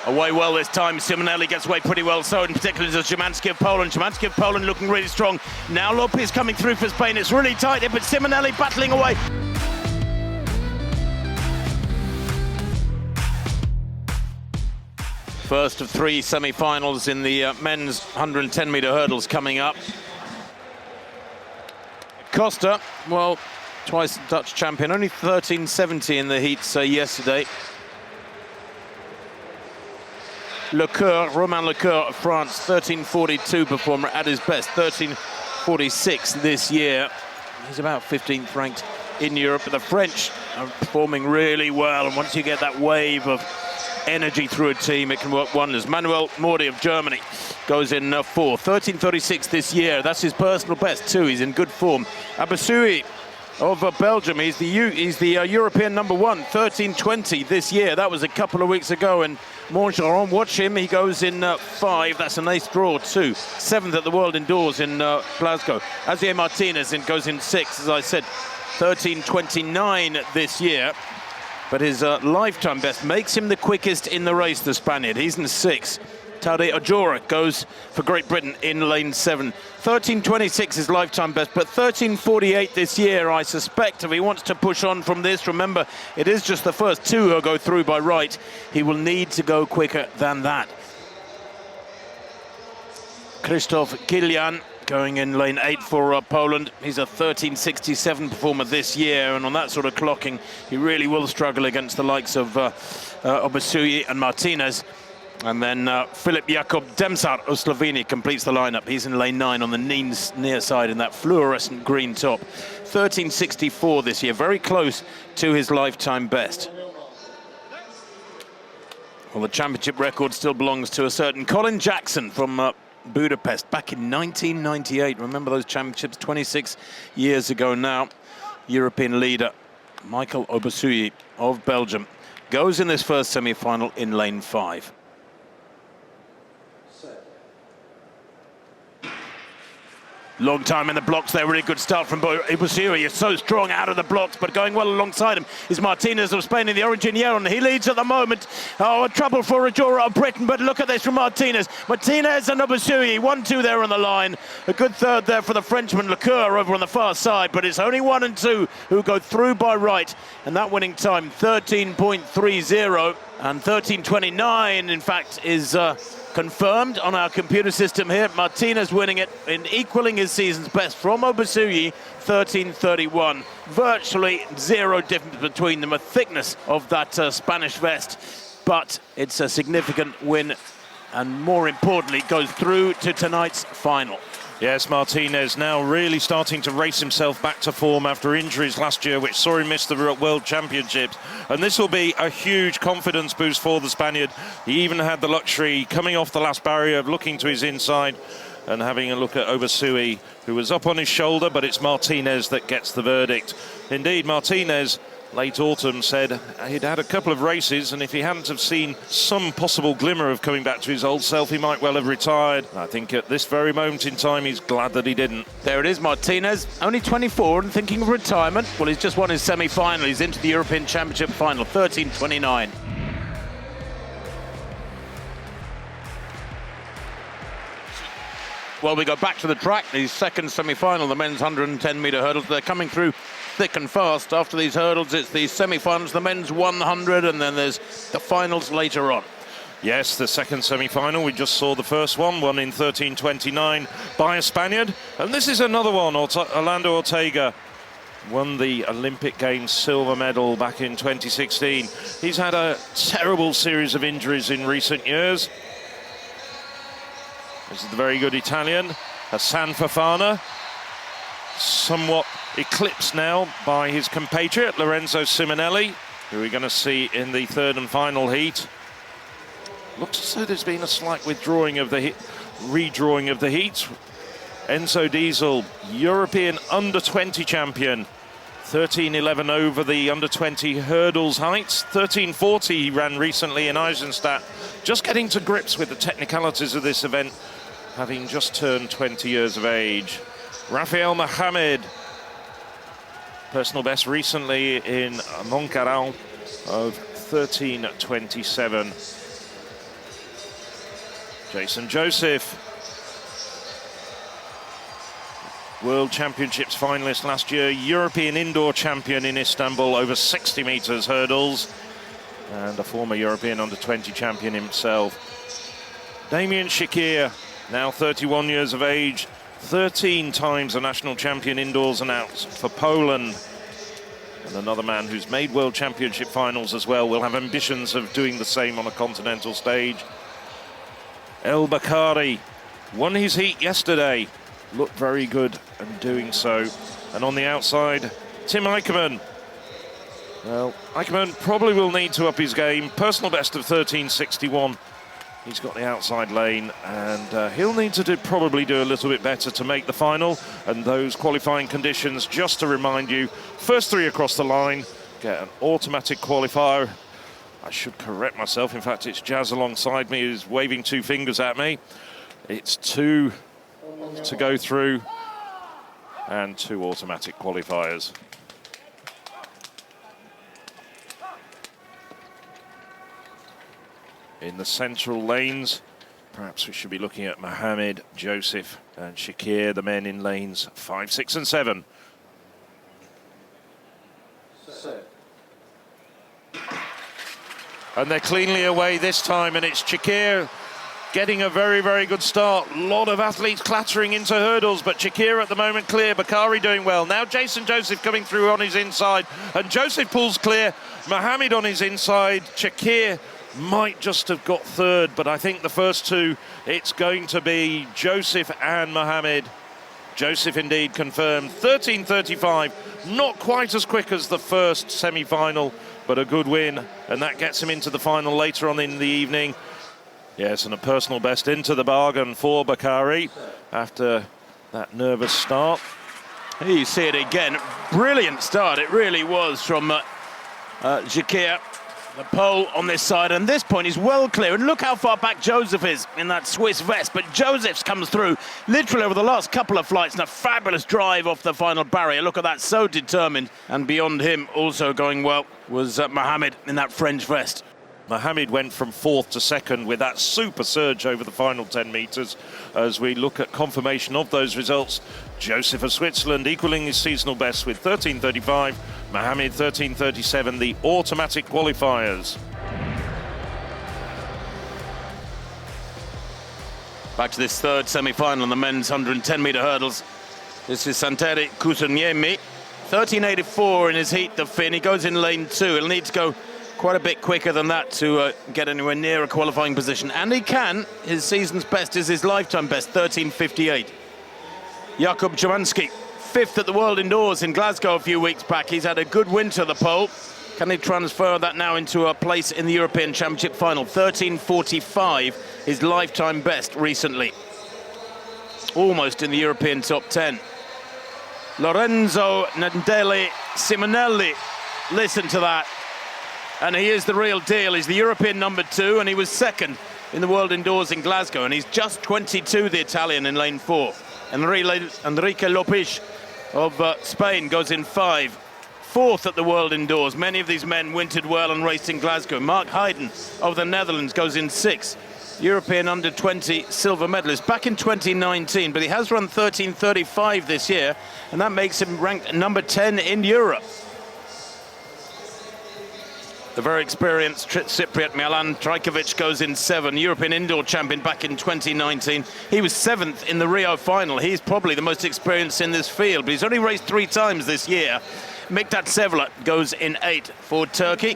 away well this time. Simonelli gets away pretty well, so in particular does Szymanski of Poland. Szymanski of Poland looking really strong. Now Lopez coming through for Spain. It's really tight here, but Simonelli battling away. First of three semi-finals in the men's 110-metre hurdles coming up. Costa, well, twice Dutch champion, only 13.70 in the heats yesterday. Romain Lecoeur of France, 13.42 performer at his best, 13.46 this year. He's about 15th ranked in Europe, but the French are performing really well, and once you get that wave of energy through a team, it can work wonders. Manuel Mordi of Germany goes in fourth, 13.36 this year. That's his personal best too. He's in good form. Abassoui of Belgium, he's the European number one, 13.20 this year. That was a couple of weeks ago, and Montgeron, watch him, he goes in five. That's a nice draw too. Seventh at the World Indoors in Glasgow. Asier Martinez goes in sixth, as I said, 13.29 this year. But his lifetime best makes him the quickest in the race, the Spaniard. He's in sixth. Tadej Ojora goes for Great Britain in lane 7. 13.26 is lifetime best, but 13.48 this year, I suspect, if he wants to push on from this. Remember, it is just the first two who'll go through by right. He will need to go quicker than that. Krzysztof Kilian going in lane 8 for Poland. He's a 13.67 performer this year, and on that sort of clocking, he really will struggle against the likes of Abassoui and Martinez. And then Filip Jakob Demsar of Slovenia completes the lineup. He's in lane 9 on the near side in that fluorescent green top. 13.64 this year, very close to his lifetime best. Well, the championship record still belongs to a certain Colin Jackson from Budapest back in 1998. Remember those championships 26 years ago now. European leader Michael Abassoui of Belgium goes in this first semi-final in lane 5. Long time in the blocks there, really good start from Abassoui. He's so strong out of the blocks, but going well alongside him is Martinez of Spain in the Originier. He leads at the moment. Oh, trouble for Ojora of Britain, but look at this from Martinez. Martinez and Abassoui, 1-2 there on the line. A good third there for the Frenchman, Lecoeur, over on the far side, but it's only 1 and 2 who go through by right. And that winning time, 13.30, and 13.29, in fact, is confirmed on our computer system here. Martinez winning it and equaling his season's best from Abassoui, 13.31. Virtually zero difference between them, a thickness of that Spanish vest, but it's a significant win, and more importantly, goes through to tonight's final. Yes, Martinez now really starting to race himself back to form after injuries last year, which saw him miss the World Championships. And this will be a huge confidence boost for the Spaniard. He even had the luxury, coming off the last barrier, of looking to his inside and having a look at Abassoui, who was up on his shoulder, but it's Martinez that gets the verdict. Indeed, Martinez, late autumn, said he'd had a couple of races, and if he hadn't have seen some possible glimmer of coming back to his old self, he might well have retired. I think at this very moment in time, he's glad that he didn't. There it is, Martinez, only 24 and thinking of retirement. Well, he's just won his semi-final. He's into the European Championship final, 13.29. Well, we go back to the track, the second semi-final, the men's 110-metre hurdles. They're coming through thick and fast. After these hurdles, it's the semi-finals, the men's 100, and then there's the finals later on. Yes, the second semi-final. We just saw the first one in 13.29 by a Spaniard. And this is another one. Orlando Ortega won the Olympic Games silver medal back in 2016. He's had a terrible series of injuries in recent years. This is the very good Italian, Hassan Fofana, somewhat eclipsed now by his compatriot, Lorenzo Simonelli, who we're going to see in the third and final heat. Looks as though there's been a slight redrawing of the heats. Enzo Diesel, European under-20 champion, 13.11 over the under-20 hurdles heights, 13.40 he ran recently in Eisenstadt, just getting to grips with the technicalities of this event, having just turned 20 years of age. Rafael Mohamed, personal best recently in Montcarral of 13.27. Jason Joseph, World Championships finalist last year, European indoor champion in Istanbul over 60 metres hurdles, and a former European under-20 champion himself. Damien Shakir, now 31 years of age, 13 times a national champion indoors and outs for Poland. And another man who's made World Championship finals as well, will have ambitions of doing the same on a continental stage. El Bakari won his heat yesterday, looked very good and doing so. And on the outside, Tim Eickerman. Well, Eickerman probably will need to up his game. Personal best of 13.61. He's got the outside lane, and he'll need to probably do a little bit better to make the final. And those qualifying conditions, just to remind you, first three across the line get an automatic qualifier. I should correct myself. In fact, it's Jazz alongside me who's waving two fingers at me. It's two to go through and two automatic qualifiers. In the central lanes, perhaps we should be looking at Mohamed, Joseph and Shakir, the men in lanes 5, 6 and 7. And they're cleanly away this time, and it's Shakir getting a very, very good start. A lot of athletes clattering into hurdles, but Shakir at the moment clear. Bakari doing well. Now Jason Joseph coming through on his inside, and Joseph pulls clear. Mohamed on his inside. Shakir might just have got third, but I think the first two, it's going to be Joseph and Mohamed. Joseph indeed confirmed. 13.35, not quite as quick as the first semi-final, but a good win, and that gets him into the final later on in the evening. Yes, and a personal best into the bargain for Bakari after that nervous start. Here you see it again. Brilliant start, it really was from Shakir. The pole on this side, and this point is well clear. And look how far back Joseph is in that Swiss vest. But Joseph comes through literally over the last couple of flights, and a fabulous drive off the final barrier. Look at that, so determined. And beyond him, also going well, was Mohamed in that French vest. Mohamed went from fourth to second with that super surge over the final 10 metres. As we look at confirmation of those results, Joseph of Switzerland equaling his seasonal best with 13.35, Mohamed 13.37, the automatic qualifiers. Back to this third semi-final in the men's 110-metre hurdles. This is Santeri Kusuniemi, 13.84 in his heat, the Finn. He goes in lane 2. He'll need to go quite a bit quicker than that to get anywhere near a qualifying position. And he can. His season's best is his lifetime best, 13.58. Jakub Szymanski, 5th at the World Indoors in Glasgow a few weeks back. He's had a good winter, the pole. Can he transfer that now into a place in the European Championship final? 13.45, his lifetime best recently. Almost in the European top 10. Lorenzo Nandelli Simonelli, listen to that. And he is the real deal. He's the European number 2, and he was 2nd in the World Indoors in Glasgow, and he's just 22, the Italian, in lane 4. Enrique Lopez of Spain goes in 5. 4th at the World Indoors. Many of these men wintered well and raced in Glasgow. Mark Heiden of the Netherlands goes in 6. European under-20 silver medalist back in 2019, but he has run 13.35 this year, and that makes him ranked number 10 in Europe. The very experienced Cypriot Milan Trajkovic goes in 7, European indoor champion back in 2019. He was 7th in the Rio final. He's probably the most experienced in this field, but he's only raced 3 times this year. Miktat Sevla goes in 8 for Turkey.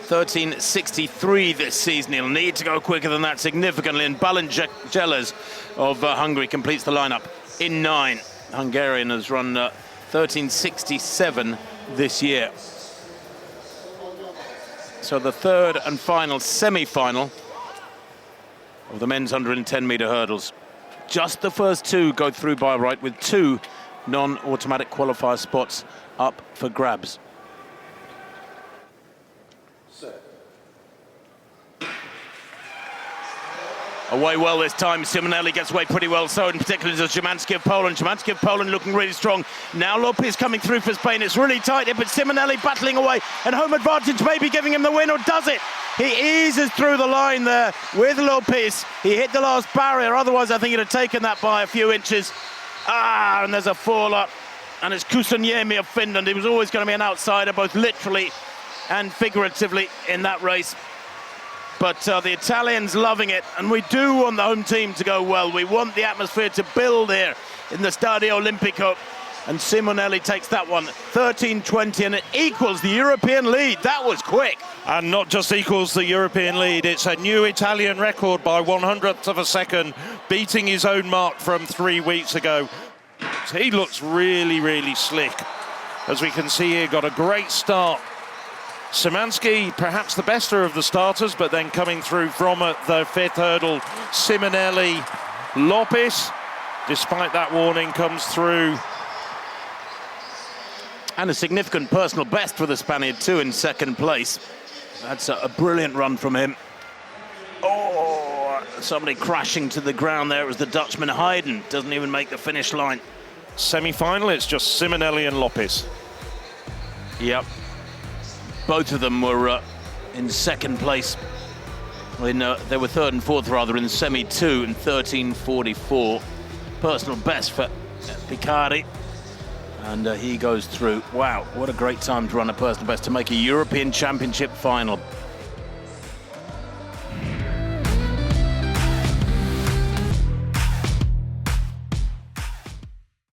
13.63 this season. He'll need to go quicker than that significantly. And Balan Jeles of Hungary completes the lineup in 9. Hungarian has run 13.67 this year. So the third and final semi-final of the men's 110-metre hurdles. Just the first 2 go through by right, with 2 non-automatic qualifier spots up for grabs. Away well this time. Simonelli gets away pretty well, so in particular to Szymanski of Poland. Szymanski of Poland looking really strong. Now Lopez coming through for Spain. It's really tight here, but Simonelli battling away, and home advantage maybe giving him the win, or does it? He eases through the line there with Lopez. He hit the last barrier, otherwise I think he'd have taken that by a few inches. And there's a fall-up. And it's Kusaniemi of Finland. He was always going to be an outsider, both literally and figuratively in that race. But the Italians loving it, and we do want the home team to go well. We want the atmosphere to build here in the Stadio Olimpico. And Simonelli takes that one, 13:20, and it equals the European lead. That was quick. And not just equals the European lead, it's a new Italian record by 100th of a second, beating his own mark from 3 weeks ago. He looks really, really slick. As we can see here, got a great start. Szymanski, perhaps the bester of the starters, but then coming through from the fifth hurdle, Simonelli, Lopez, despite that warning, comes through. And a significant personal best for the Spaniard too in second place. That's a brilliant run from him. Oh, somebody crashing to the ground there. It was the Dutchman Hayden. Doesn't even make the finish line. Semi-final, it's just Simonelli and Lopez. Yep. Both of them were in second place. They were third and fourth rather in semi-2 in 13:44. Personal best for Picardi. And he goes through. Wow, what a great time to run a personal best to make a European Championship final.